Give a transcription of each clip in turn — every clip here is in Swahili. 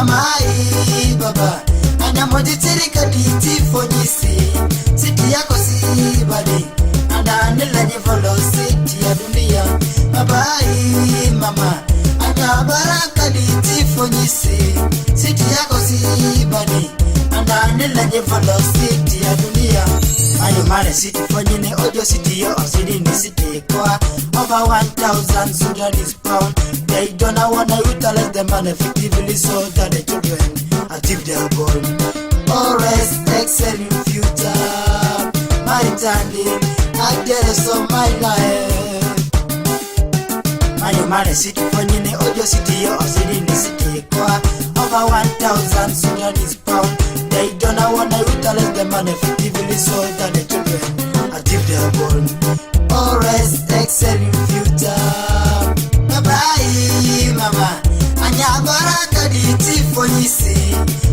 mama ai baba ana mojitirika diti fonyisi city yako si badi ana nilanye velocity ya dunia baba ai mama ana baraka diti fonyisi city yako si badi ana nilanye velocity ya dunia ayo mare city fonyine ojo city yo city ni city kwa over 1,000 Sudanese pound. They don't wanna utilize the money effectively so that the children achieve their goal. Always excel in future. My standing, I did so my life. My money city fonyine ojo city yo city ni city kwa over 1,000 Sudanese pound. They don't wanna utilize the money effectively so that the children achieve their goal. Always excel in future. Bye mama anya baraka diti fonyisi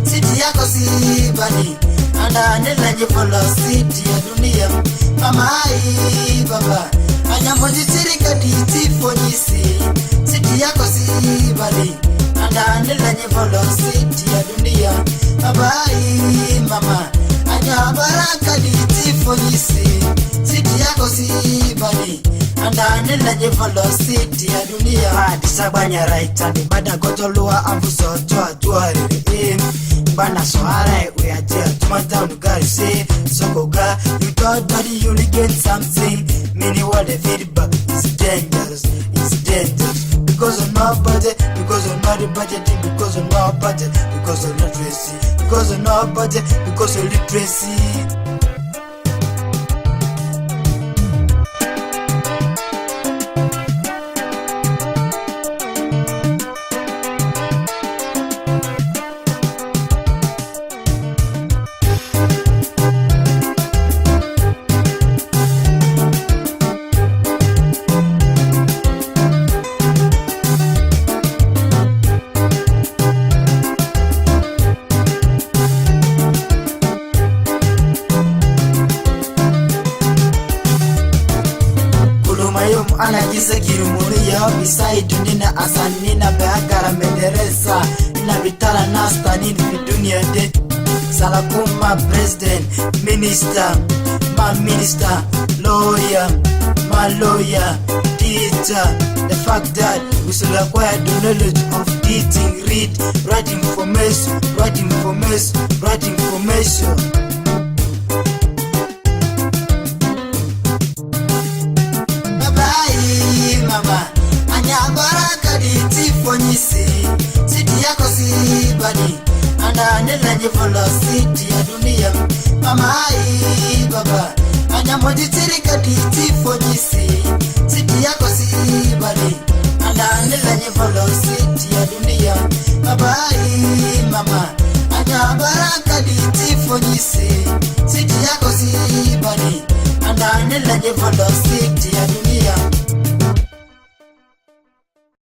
city yako si bani anda nilanye velocity ya dunia mama ai baba anya mojitirika diti fonyisi city yako si bani anda nilanye velocity ya dunia baba ai mama anya baraka diti fonyisi city yako si bani anda nilanye velocity ya dunia disabanya right and bada gotolua ambuso toa tuari in bana soara we are there tumata unugari say sokoga you thought that you will get something many what the feedback is dangerous because of no budget because of no budgeting because of no budget because of literacy because of no budget because of literacy. Ana kisa kirumuri ya beside nina asani na beagara mederesa ina vitala nasta nini dunia de salakuma president minister lawyer teacher. The fact that we should acquire the knowledge of teaching, read, write information. Mama anya baraka diti fonyisi city yako si badi anda nilanye velocity ya dunia mama ai baba anya mojitirika diti fonyisi city yako si badi anda nilanye velocity